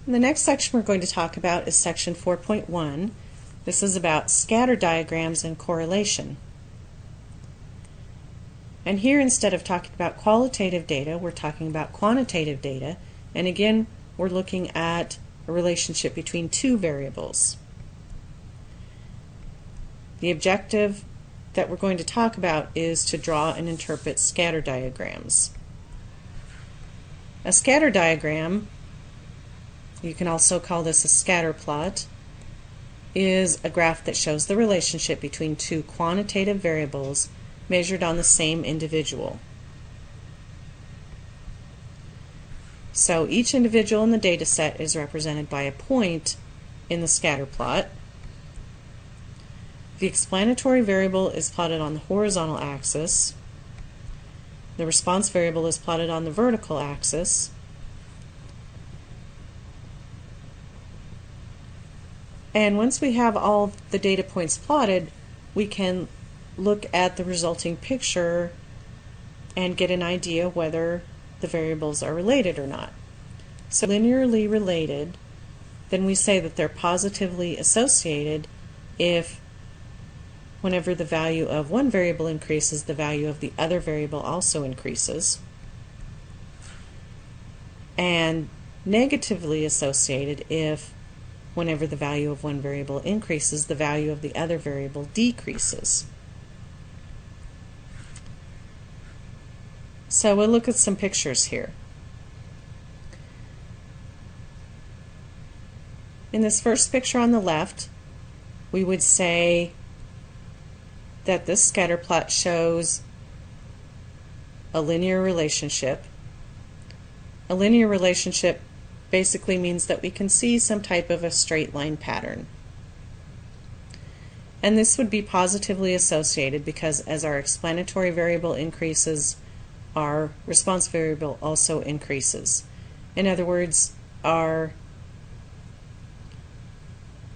And the next section we're going to talk about is section 4.1. This is about scatter diagrams and correlation. And here, instead of talking about qualitative data, we're talking about quantitative data. And again, we're looking at a relationship between two variables. The objective that we're going to talk about is to draw and interpret scatter diagrams. A scatter diagram, you can also call this a scatter plot, is a graph that shows the relationship between two quantitative variables measured on the same individual. So each individual in the data set is represented by a point in the scatter plot. The explanatory variable is plotted on the horizontal axis. The response variable is plotted on the vertical axis. And once we have all the data points plotted, we can look at the resulting picture and get an idea whether the variables are related or not. So linearly related, then we say that they're positively associated if whenever the value of one variable increases, the value of the other variable also increases. And negatively associated if whenever the value of one variable increases, the value of the other variable decreases. So we'll look at some pictures here. In this first picture on the left, we would say that this scatter plot shows a linear relationship. A linear relationship basically means that we can see some type of a straight line pattern. And this would be positively associated because as our explanatory variable increases, our response variable also increases. In other words, our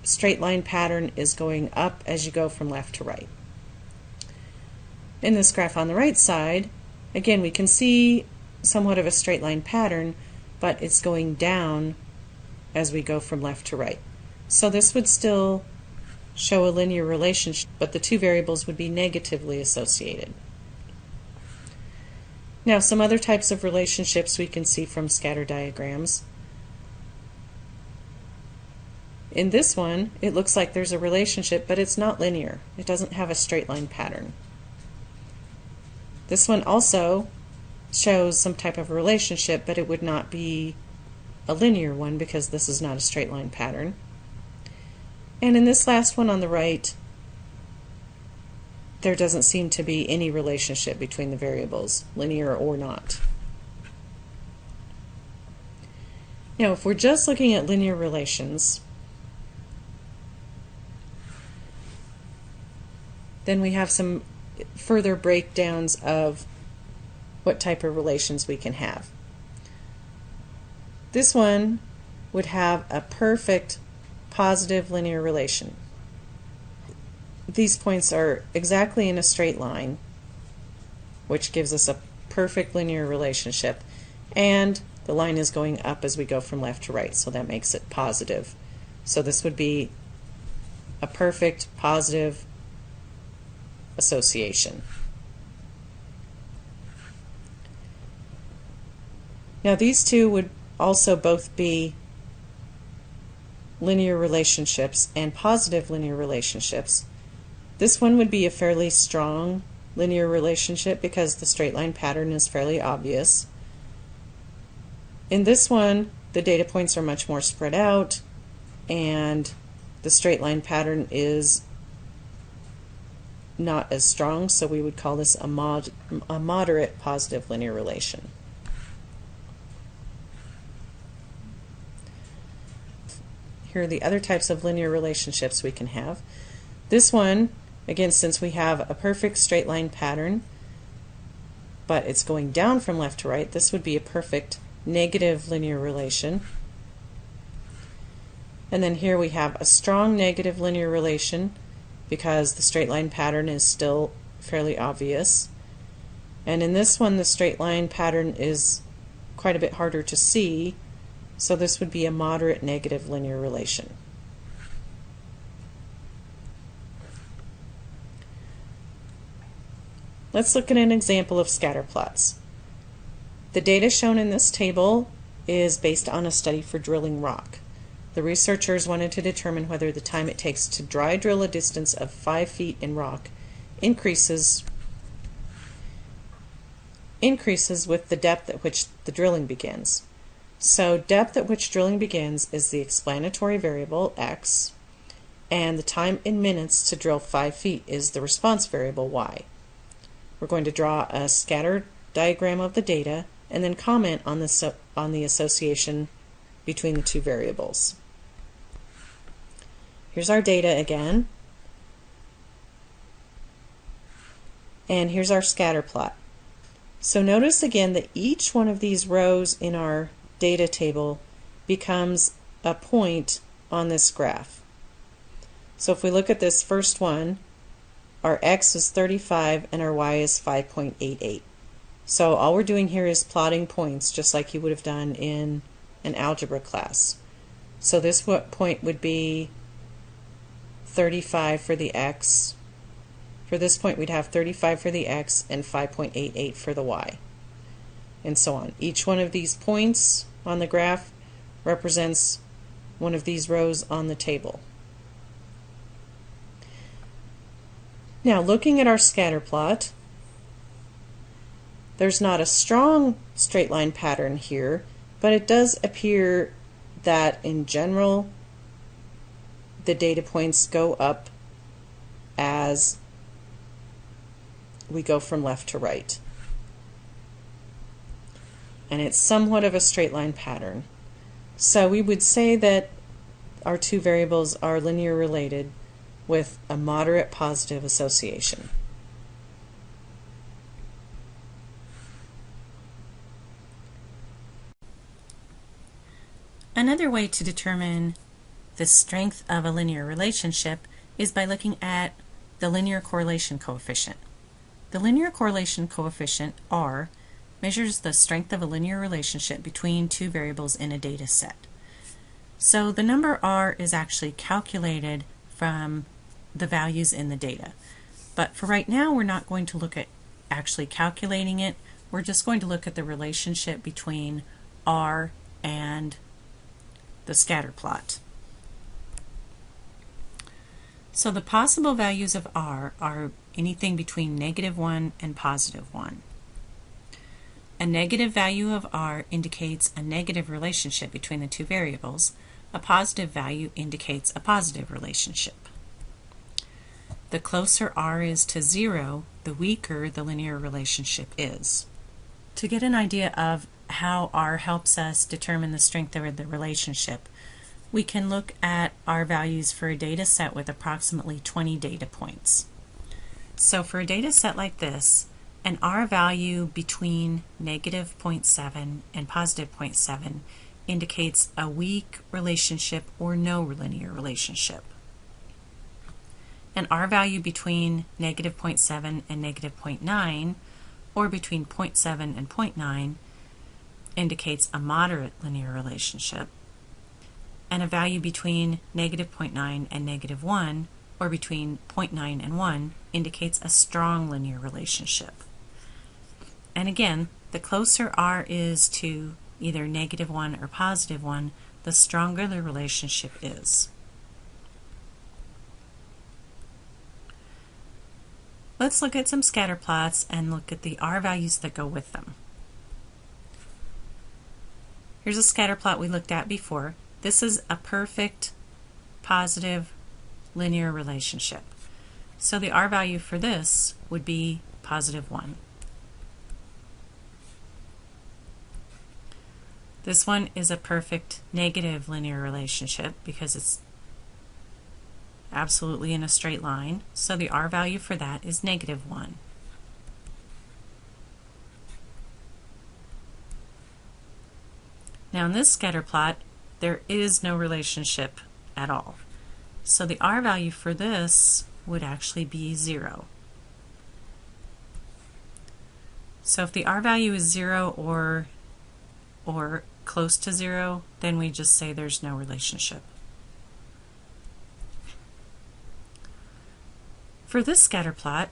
straight line pattern is going up as you go from left to right. In this graph on the right side, again, we can see somewhat of a straight line pattern, but it's going down as we go from left to right. So this would still show a linear relationship, but the two variables would be negatively associated. Now, some other types of relationships we can see from scatter diagrams. In this one, it looks like there's a relationship, but it's not linear. It doesn't have a straight line pattern. This one also shows some type of relationship, but it would not be a linear one because this is not a straight line pattern. And in this last one on the right, there doesn't seem to be any relationship between the variables, linear or not. Now, if we're just looking at linear relations, then we have some further breakdowns of what type of relations we can have. This one would have a perfect positive linear relation. These points are exactly in a straight line, which gives us a perfect linear relationship, and the line is going up as we go from left to right, so that makes it positive. So this would be a perfect positive association. Now these two would also both be linear relationships and positive linear relationships. This one would be a fairly strong linear relationship because the straight line pattern is fairly obvious. In this one, the data points are much more spread out and the straight line pattern is not as strong, so we would call this a moderate positive linear relation. Here are the other types of linear relationships we can have. This one, again, since we have a perfect straight line pattern, but it's going down from left to right, this would be a perfect negative linear relation. And then here we have a strong negative linear relation because the straight line pattern is still fairly obvious. And in this one, the straight line pattern is quite a bit harder to see So this would be a moderate negative linear relation. Let's look at an example of scatter plots. The data shown in this table is based on a study for drilling rock. The researchers wanted to determine whether the time it takes to dry drill a distance of 5 feet in rock increases with the depth at which the drilling begins. So depth at which drilling begins is the explanatory variable, x, and the time in minutes to drill 5 feet is the response variable, y. We're going to draw a scatter diagram of the data and then comment on the association between the two variables. Here's our data again, and here's our scatter plot. So notice again that each one of these rows in our data table becomes a point on this graph. So if we look at this first one, our x is 35 and our y is 5.88. So all we're doing here is plotting points, just like you would have done in an algebra class. So this point would be 35 for the x. For this point we'd have 35 for the x and 5.88 for the y, and so on. Each one of these points on the graph represents one of these rows on the table. Now, looking at our scatter plot, there's not a strong straight line pattern here, but it does appear that in general the data points go up as we go from left to right. And it's somewhat of a straight line pattern. So we would say that our two variables are linear related with a moderate positive association. Another way to determine the strength of a linear relationship is by looking at the linear correlation coefficient. The linear correlation coefficient, R, measures the strength of a linear relationship between two variables in a data set. So the number R is actually calculated from the values in the data. But for right now, we're not going to look at actually calculating it. We're just going to look at the relationship between R and the scatter plot. So the possible values of R are anything between -1 and +1. A negative value of R indicates a negative relationship between the two variables. A positive value indicates a positive relationship. The closer R is to 0, the weaker the linear relationship is. To get an idea of how R helps us determine the strength of the relationship, we can look at R values for a data set with approximately 20 data points. So for a data set like this, an R value between -0.7 and +0.7 indicates a weak relationship or no linear relationship. An R value between -0.7 and -0.9, or between 0.7 and 0.9, indicates a moderate linear relationship. And a value between -0.9 and -1, or between 0.9 and 1, indicates a strong linear relationship. And again, the closer R is to either -1 or +1, the stronger the relationship is. Let's look at some scatter plots and look at the R values that go with them. Here's a scatter plot we looked at before. This is a perfect positive linear relationship. So the R value for this would be +1. This one is a perfect negative linear relationship because it's absolutely in a straight line. So the R value for that is -1. Now in this scatter plot, there is no relationship at all. So the R value for this would actually be 0. So if the R value is 0 or close to 0, then we just say there's no relationship. For this scatter plot,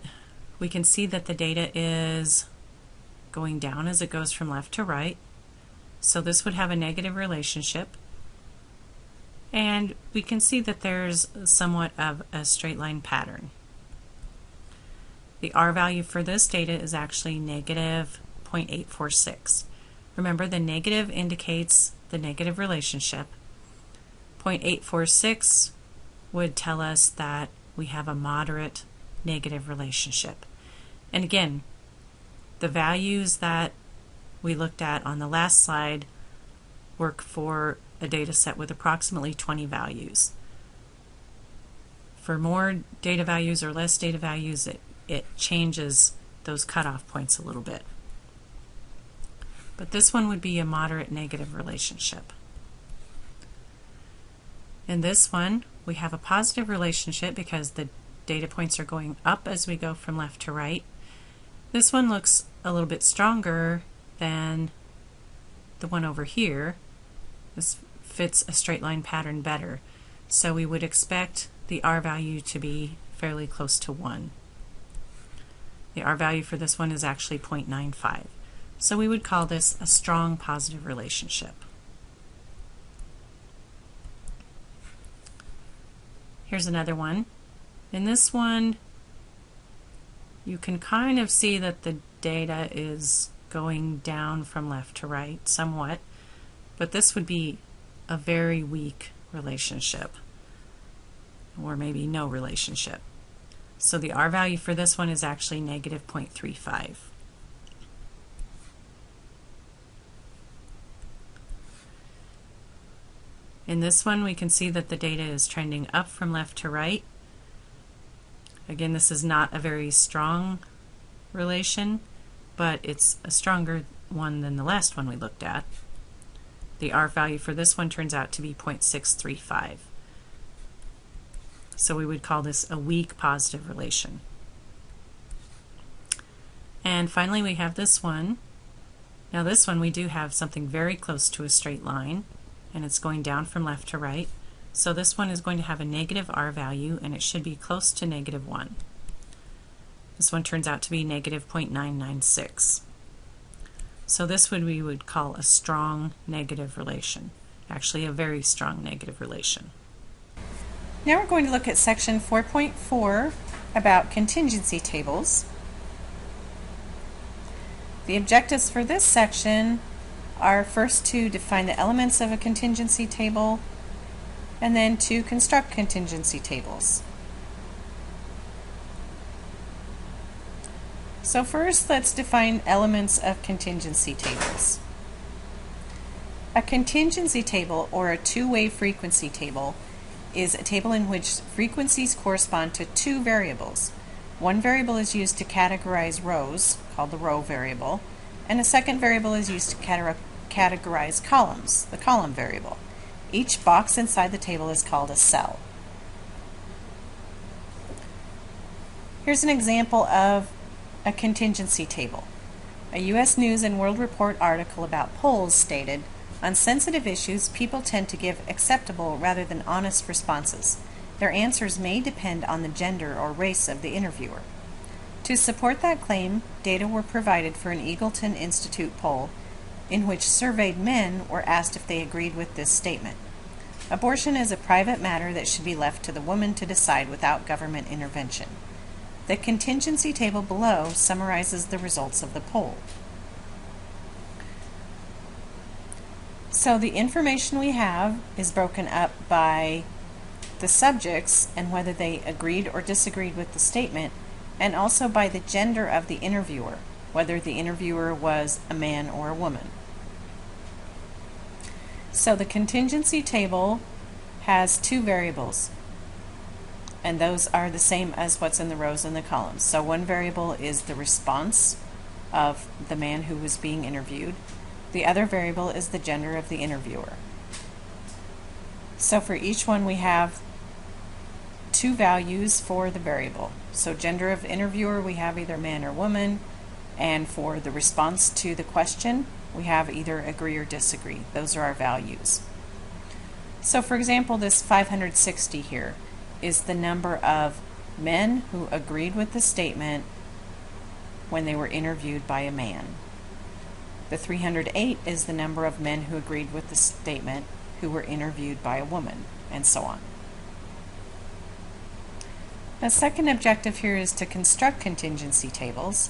we can see that the data is going down as it goes from left to right. So this would have a negative relationship. And we can see that there's somewhat of a straight line pattern. The R value for this data is actually negative 0.846. Remember, the negative indicates the negative relationship. 0.846 would tell us that we have a moderate negative relationship. And again, the values that we looked at on the last slide work for a data set with approximately 20 values. For more data values or less data values, it changes those cutoff points a little bit. But this one would be a moderate negative relationship. In this one, we have a positive relationship because the data points are going up as we go from left to right. This one looks a little bit stronger than the one over here. This fits a straight line pattern better. So we would expect the R value to be fairly close to 1. The R value for this one is actually 0.95. So we would call this a strong positive relationship. Here's another one. In this one, you can kind of see that the data is going down from left to right somewhat, but this would be a very weak relationship, or maybe no relationship. So the R value for this one is actually negative 0.35. In this one, we can see that the data is trending up from left to right. Again, this is not a very strong relation, but it's a stronger one than the last one we looked at. The R value for this one turns out to be 0.635. So we would call this a weak positive relation. And finally, we have this one. Now this one, we do have something very close to a straight line, and it's going down from left to right. So this one is going to have a negative R value, and it should be close to negative 1. This one turns out to be negative 0.996. So this one we would call a strong negative relation, actually a very strong negative relation. Now we're going to look at section 4.4 about contingency tables. The objectives for this section are first to define the elements of a contingency table, and then to construct contingency tables. So first, let's define elements of contingency tables. A contingency table, or a two-way frequency table, is a table in which frequencies correspond to two variables. One variable is used to categorize rows, called the row variable, and a second variable is used to categorize columns, the column variable. Each box inside the table is called a cell. Here's an example of a contingency table. A U.S. News and World Report article about polls stated, "On sensitive issues, people tend to give acceptable rather than honest responses. Their answers may depend on the gender or race of the interviewer." To support that claim, data were provided for an Eagleton Institute poll in which surveyed men were asked if they agreed with this statement. Abortion is a private matter that should be left to the woman to decide without government intervention. The contingency table below summarizes the results of the poll. So the information we have is broken up by the subjects and whether they agreed or disagreed with the statement, and also by the gender of the interviewer, whether the interviewer was a man or a woman. So the contingency table has two variables, and those are the same as what's in the rows and the columns. So one variable is the response of the man who was being interviewed. The other variable is the gender of the interviewer. So for each one we have two values for the variable. So gender of interviewer, we have either man or woman, and for the response to the question, we have either agree or disagree. Those are our values. So for example, this 560 here is the number of men who agreed with the statement when they were interviewed by a man. The 308 is the number of men who agreed with the statement who were interviewed by a woman, and so on. The second objective here is to construct contingency tables,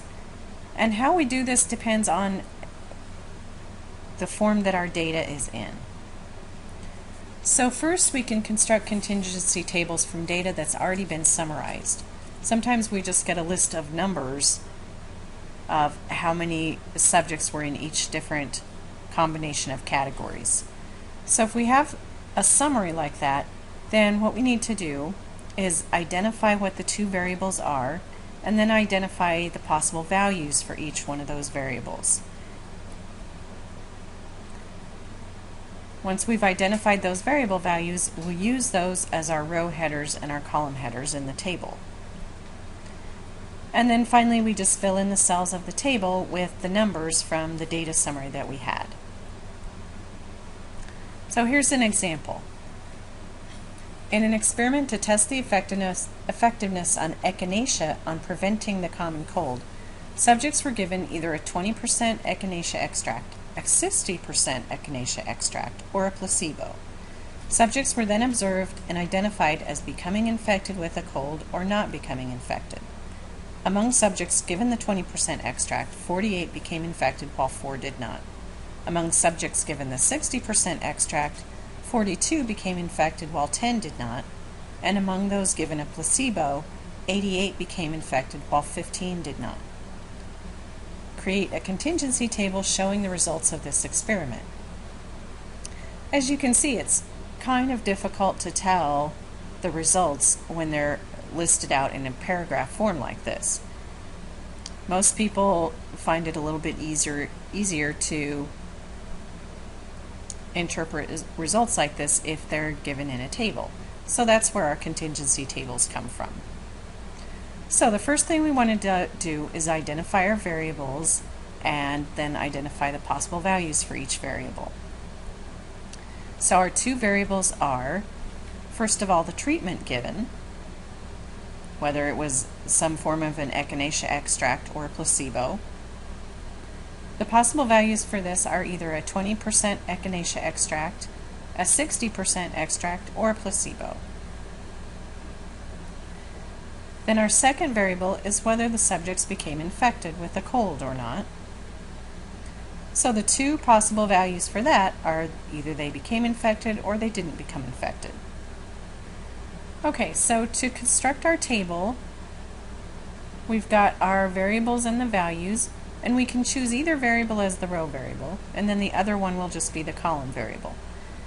and how we do this depends on the form that our data is in. So first we can construct contingency tables from data that's already been summarized. Sometimes we just get a list of numbers of how many subjects were in each different combination of categories. So if we have a summary like that, then what we need to do is identify what the two variables are, and then identify the possible values for each one of those variables. Once we've identified those variable values, we'll use those as our row headers and our column headers in the table. And then finally we just fill in the cells of the table with the numbers from the data summary that we had. So here's an example. In an experiment to test the effectiveness on echinacea on preventing the common cold, subjects were given either a 20% echinacea extract, a 60% echinacea extract, or a placebo. Subjects were then observed and identified as becoming infected with a cold or not becoming infected. Among subjects given the 20% extract, 48 became infected while 4 did not. Among subjects given the 60% extract, 42 became infected while 10 did not, and among those given a placebo, 88 became infected while 15 did not. Create a contingency table showing the results of this experiment. As you can see, it's kind of difficult to tell the results when they're listed out in a paragraph form like this. Most people find it a little bit easier to interpret results like this if they're given in a table. So that's where our contingency tables come from. So the first thing we want to do is identify our variables and then identify the possible values for each variable. So our two variables are, first of all, the treatment given, whether it was some form of an echinacea extract or a placebo. The possible values for this are either a 20% echinacea extract, a 60% extract, or a placebo. Then our second variable is whether the subjects became infected with a cold or not. So the two possible values for that are either they became infected or they didn't become infected. Okay, so to construct our table, we've got our variables and the values, and we can choose either variable as the row variable, and then the other one will just be the column variable.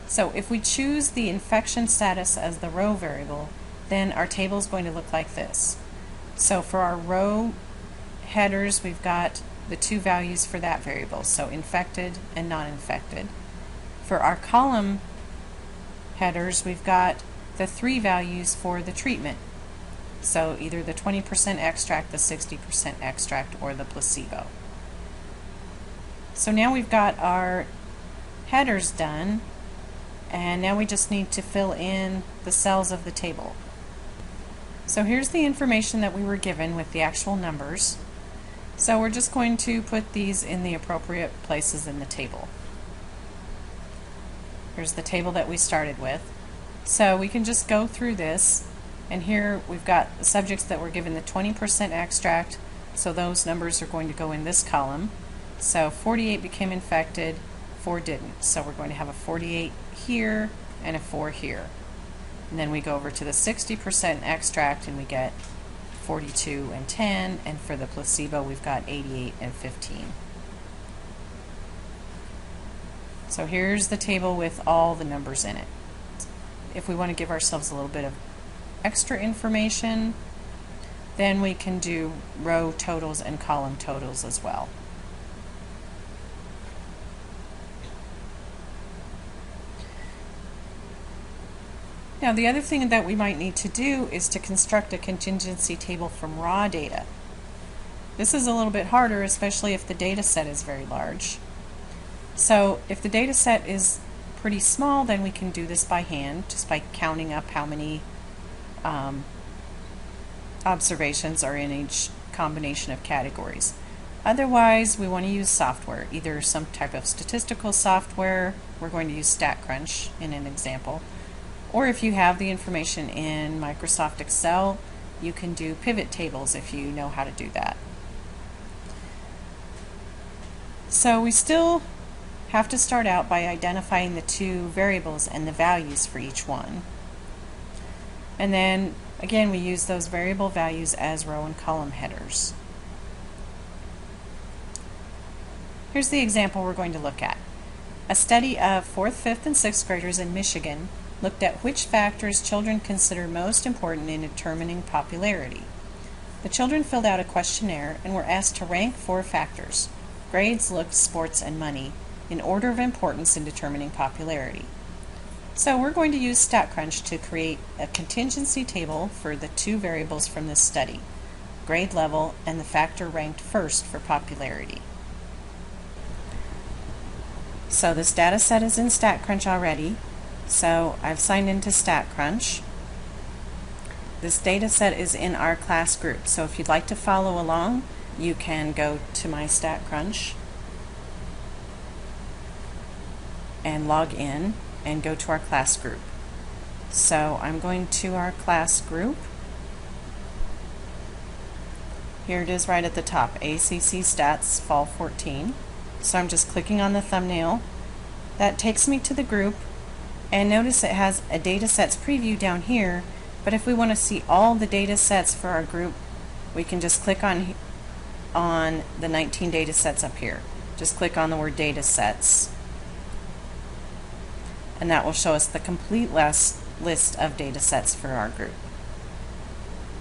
So if we choose the infection status as the row variable, then our table is going to look like this. So for our row headers, we've got the two values for that variable, so infected and non-infected. For our column headers, we've got the three values for the treatment, so either the 20% extract, the 60% extract, or the placebo. So now we've got our headers done, and now we just need to fill in the cells of the table. So here's the information that we were given with the actual numbers. So we're just going to put these in the appropriate places in the table. Here's the table that we started with. So we can just go through this, and here we've got the subjects that were given the 20% extract, so those numbers are going to go in this column. So 48 became infected, 4 didn't. So we're going to have a 48 here and a 4 here. And then we go over to the 60% extract and we get 42 and 10, and for the placebo we've got 88 and 15. So here's the table with all the numbers in it. If we want to give ourselves a little bit of extra information, then we can do row totals and column totals as well. Now the other thing that we might need to do is to construct a contingency table from raw data. This is a little bit harder, especially if the data set is very large. So if the data set is pretty small, then we can do this by hand, just by counting up how many observations are in each combination of categories. Otherwise, we want to use software, either some type of statistical software. We're going to use StatCrunch in an example. Or if you have the information in Microsoft Excel, you can do pivot tables if you know how to do that. So we still have to start out by identifying the two variables and the values for each one. And then again, we use those variable values as row and column headers. Here's the example we're going to look at. A study of 4th, 5th, and 6th graders in Michigan looked at which factors children consider most important in determining popularity. The children filled out a questionnaire and were asked to rank 4 factors: grades, looks, sports, and money, in order of importance in determining popularity. So we're going to use StatCrunch to create a contingency table for the 2 variables from this study, grade level and the factor ranked first for popularity. So this data set is in StatCrunch already, so I've signed into StatCrunch. This data set is in our class group, so if you'd like to follow along, you can go to my StatCrunch and log in and go to our class group. So I'm going to our class group. Here it is right at the top, ACC Stats Fall 14. So I'm just clicking on the thumbnail. That takes me to the group, and notice it has a data sets preview down here, but if we want to see all the data sets for our group, we can just click on the 19 data sets up here. Just click on the word data sets, and that will show us the complete list of data sets for our group.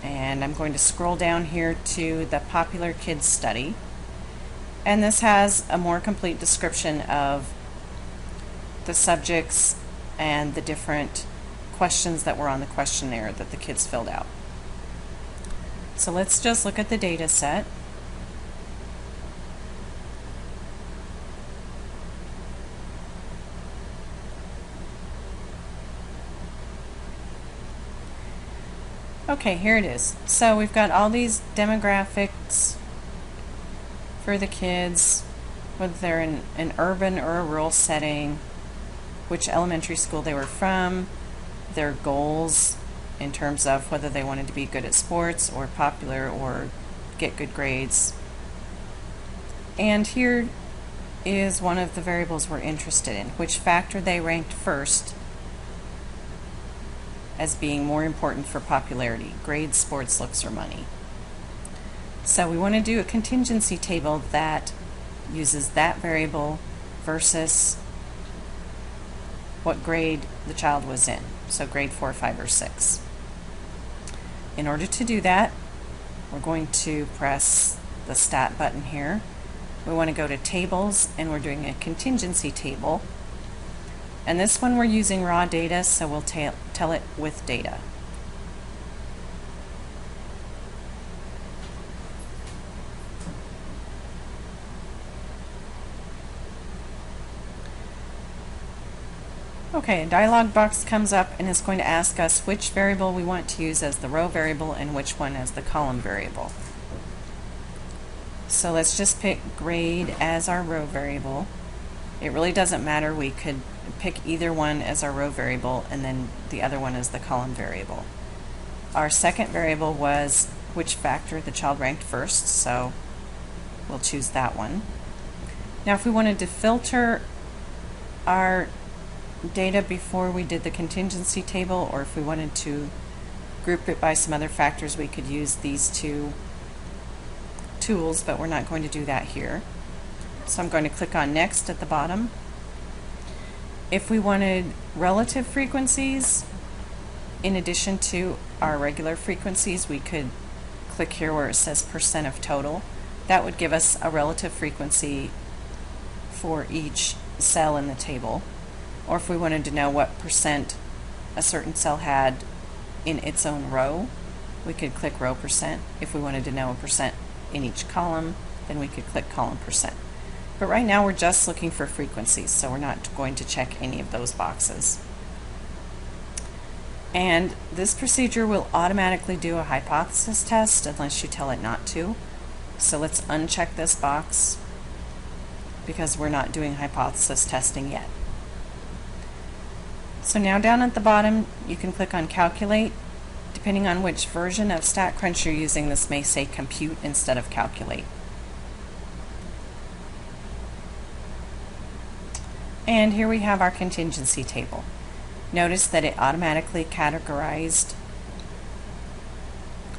And I'm going to scroll down here to the Popular Kids Study, and this has a more complete description of the subjects and the different questions that were on the questionnaire that the kids filled out. So let's just look at the data set. Okay, here it is. So we've got all these demographics for the kids, whether they're in an urban or a rural setting, which elementary school they were from, their goals in terms of whether they wanted to be good at sports or popular or get good grades. And here is one of the variables we're interested in, which factor they ranked first as being more important for popularity: grades, sports, looks, or money. So we want to do a contingency table that uses that variable versus what grade the child was in, so grade 4, 5, or 6. In order to do that, we're going to press the Stat button here. We want to go to Tables, and we're doing a contingency table. And this one we're using raw data, so we'll tell it with data. Okay, a dialog box comes up and it's going to ask us which variable we want to use as the row variable and which one as the column variable. So let's just pick grade as our row variable. It really doesn't matter, we could pick either one as our row variable and then the other one as the column variable. Our second variable was which factor the child ranked first, so we'll choose that one. Now if we wanted to filter our data before we did the contingency table, or if we wanted to group it by some other factors, we could use these 2 tools, but we're not going to do that here. So I'm going to click on Next at the bottom. If we wanted relative frequencies in addition to our regular frequencies, we could click here where it says % of total. That would give us a relative frequency for each cell in the table. Or if we wanted to know what % a certain cell had in its own row, we could click row %. If we wanted to know a % in each column, then we could click column %. But right now we're just looking for frequencies, so we're not going to check any of those boxes. And this procedure will automatically do a hypothesis test unless you tell it not to. So let's uncheck this box because we're not doing hypothesis testing yet. So now down at the bottom you can click on Calculate. Depending on which version of StatCrunch you're using, this may say Compute instead of Calculate. And here we have our contingency table. Notice that it automatically categorized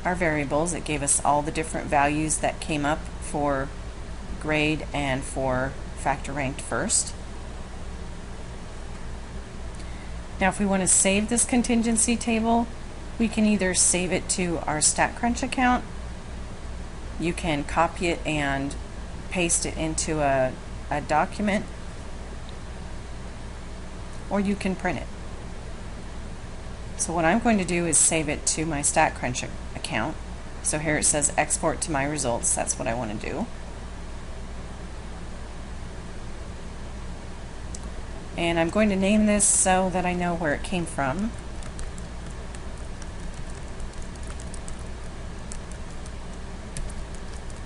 our variables. It gave us all the different values that came up for grade and for factor ranked first. Now if we want to save this contingency table, we can either save it to our StatCrunch account, you can copy it and paste it into a document, or you can print it. So what I'm going to do is save it to my StatCrunch account. So here it says export to my results. That's what I want to do. And I'm going to name this so that I know where it came from.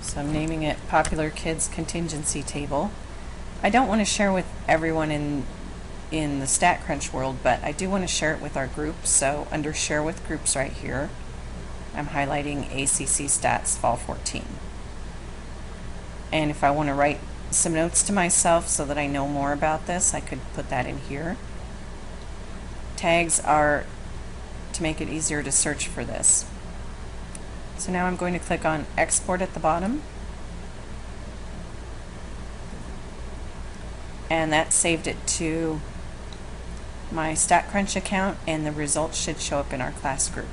So I'm naming it Popular Kids Contingency Table. I don't want to share with everyone in the StatCrunch world, but I do want to share it with our group. So under Share with Groups right here, I'm highlighting ACC Stats Fall 14. And if I want to write some notes to myself so that I know more about this, I could put that in here. Tags are to make it easier to search for this. So now I'm going to click on Export at the bottom. And that saved it to my StatCrunch account, and the results should show up in our class group.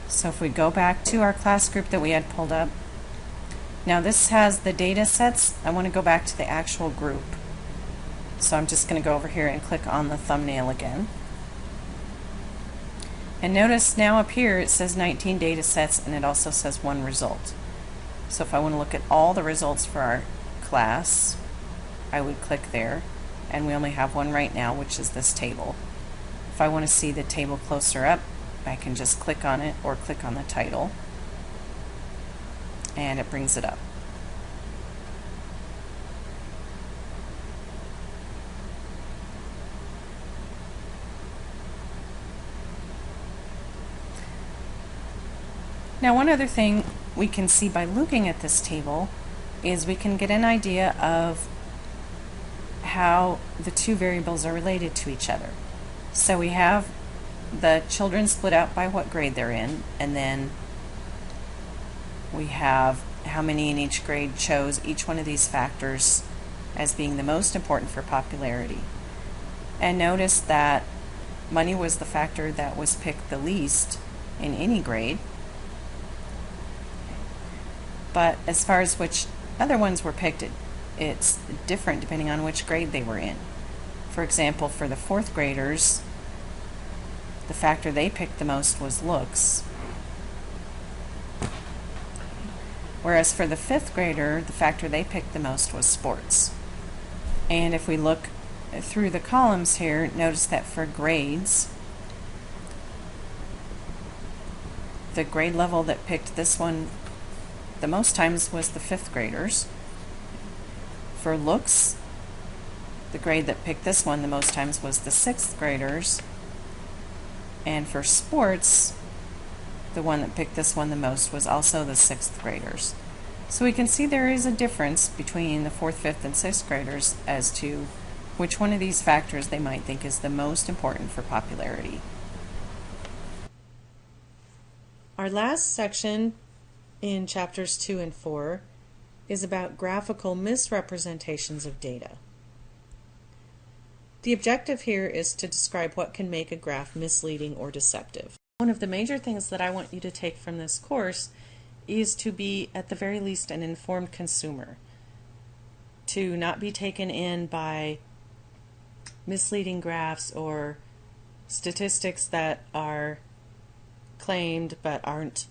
So if we go back to our class group that we had pulled up, now this has the data sets. I want to go back to the actual group. So I'm just going to go over here and click on the thumbnail again. And notice now up here it says 19 data sets, and it also says 1 result. So if I want to look at all the results for our class, I would click there, and we only have one right now, which is this table. If I want to see the table closer up, I can just click on it or click on the title, and it brings it up. Now one other thing we can see by looking at this table is we can get an idea of how the two variables are related to each other. So we have the children split out by what grade they're in, and then we have how many in each grade chose each one of these factors as being the most important for popularity. And notice that money was the factor that was picked the least in any grade. But as far as which other ones were picked, it's different depending on which grade they were in. For example, for the 4th graders, the factor they picked the most was looks. Whereas for the 5th grader, the factor they picked the most was sports. And if we look through the columns here, notice that for grades, the grade level that picked this one the most times was the 5th graders. For looks, the grade that picked this one the most times was the 6th graders. And for sports, the one that picked this one the most was also the 6th graders. So we can see there is a difference between the 4th, 5th, and 6th graders as to which one of these factors they might think is the most important for popularity. Our last section in chapters 2 and 4 is about graphical misrepresentations of data. The objective here is to describe what can make a graph misleading or deceptive. One of the major things that I want you to take from this course is to be, at the very least, an informed consumer. To not be taken in by misleading graphs or statistics that are claimed but aren't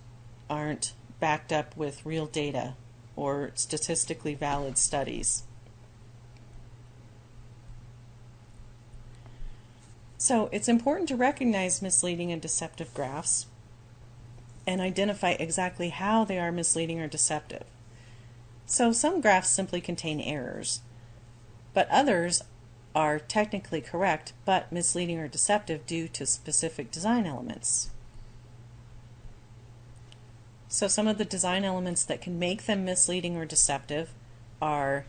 backed up with real data or statistically valid studies. So it's important to recognize misleading and deceptive graphs and identify exactly how they are misleading or deceptive. So some graphs simply contain errors, but others are technically correct but misleading or deceptive due to specific design elements. So some of the design elements that can make them misleading or deceptive are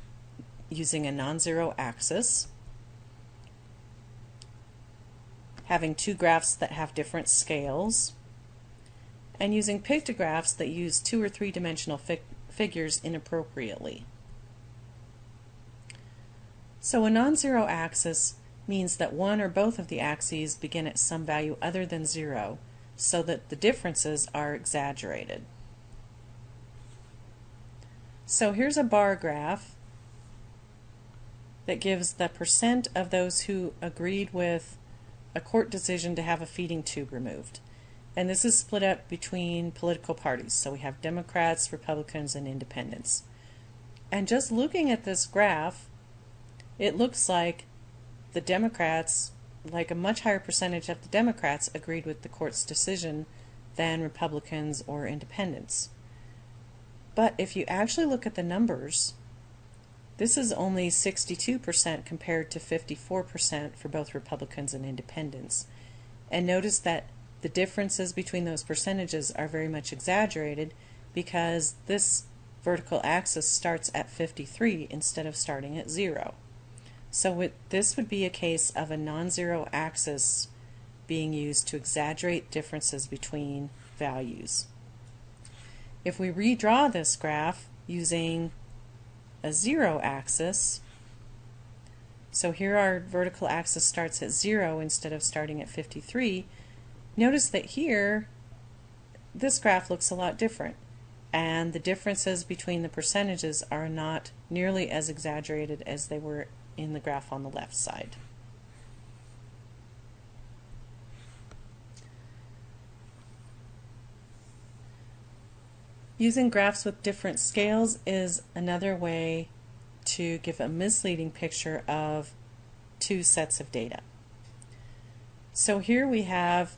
using a non-zero axis, having two graphs that have different scales, and using pictographs that use two or three-dimensional figures inappropriately. So a non-zero axis means that one or both of the axes begin at some value other than 0, so that the differences are exaggerated. So here's a bar graph that gives the percent of those who agreed with a court decision to have a feeding tube removed. And this is split up between political parties. So we have Democrats, Republicans, and Independents. And just looking at this graph, it looks like the Democrats, like a much higher percentage of the Democrats, agreed with the court's decision than Republicans or Independents. But if you actually look at the numbers, this is only 62% compared to 54% for both Republicans and Independents. And notice that the differences between those percentages are very much exaggerated because this vertical axis starts at 53 instead of starting at 0. So this would be a case of a non-zero axis being used to exaggerate differences between values. If we redraw this graph using a zero axis, so here our vertical axis starts at 0 instead of starting at 53, notice that here this graph looks a lot different, and the differences between the percentages are not nearly as exaggerated as they were in the graph on the left side. Using graphs with different scales is another way to give a misleading picture of two sets of data. So here we have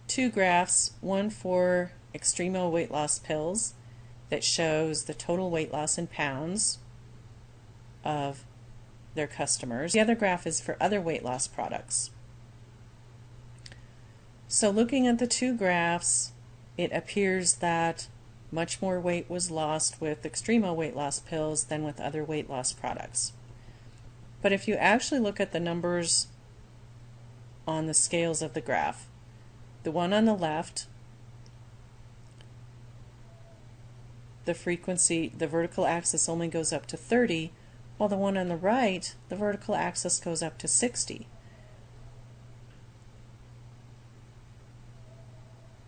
two graphs, one for Extremo weight loss pills that shows the total weight loss in pounds of their customers. The other graph is for other weight loss products. So looking at the two graphs, it appears that much more weight was lost with Extremo weight loss pills than with other weight loss products. But if you actually look at the numbers on the scales of the graph, the one on the left, the frequency, the vertical axis only goes up to 30, while the one on the right, the vertical axis goes up to 60.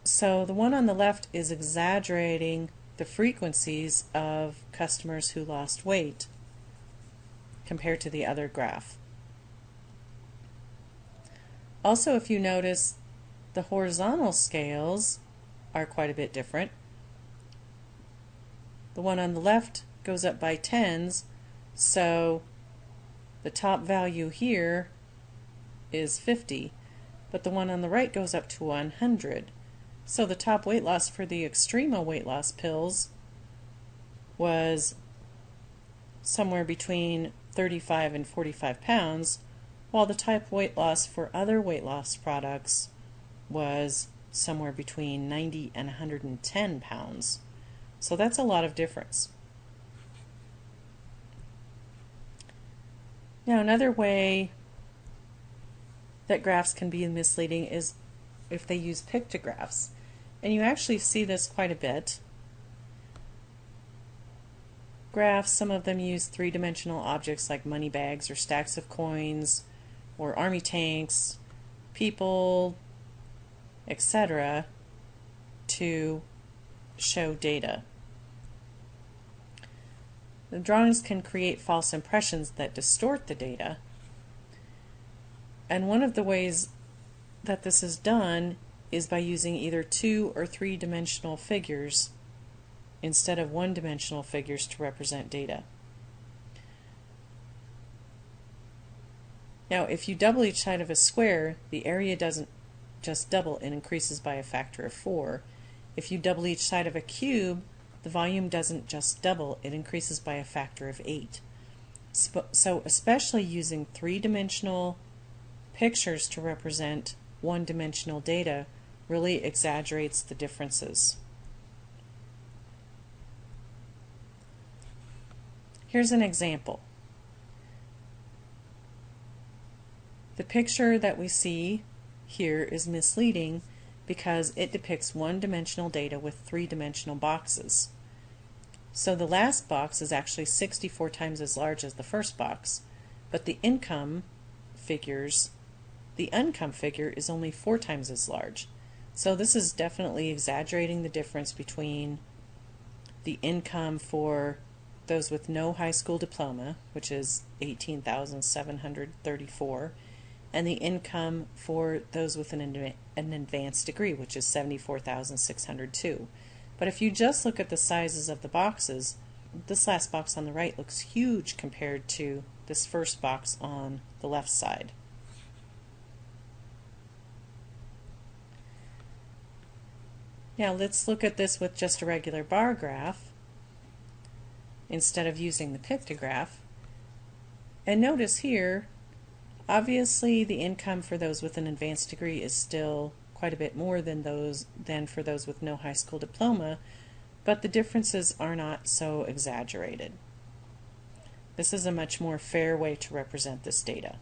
So the one on the left is exaggerating the frequencies of customers who lost weight compared to the other graph. Also, if you notice, the horizontal scales are quite a bit different. The one on the left goes up by tens, so the top value here is 50, but the one on the right goes up to 100. So the top weight loss for the Extremo weight loss pills was somewhere between 35 and 45 pounds, while the top weight loss for other weight loss products was somewhere between 90 and 110 pounds. So that's a lot of difference. Now another way that graphs can be misleading is if they use pictographs. And you actually see this quite a bit. Graphs, some of them use three-dimensional objects like money bags or stacks of coins or army tanks, people, etc. to show data. The drawings can create false impressions that distort the data. And one of the ways that this is done is by using either two or three-dimensional figures instead of one-dimensional figures to represent data. Now, if you double each side of a square, the area doesn't just double, it increases by a factor of 4. If you double each side of a cube, the volume doesn't just double, it increases by a factor of 8. So especially using three-dimensional pictures to represent one-dimensional data really exaggerates the differences. Here's an example. The picture that we see here is misleading because it depicts one-dimensional data with three-dimensional boxes. So the last box is actually 64 times as large as the first box, but the income figure is only 4 times as large. So this is definitely exaggerating the difference between the income for those with no high school diploma, which is 18,734, and the income for those with an advanced degree, which is 74,602. But if you just look at the sizes of the boxes, this last box on the right looks huge compared to this first box on the left side. Now let's look at this with just a regular bar graph instead of using the pictograph. And notice here, obviously the income for those with an advanced degree is still quite a bit more than for those with no high school diploma, but the differences are not so exaggerated. This is a much more fair way to represent this data.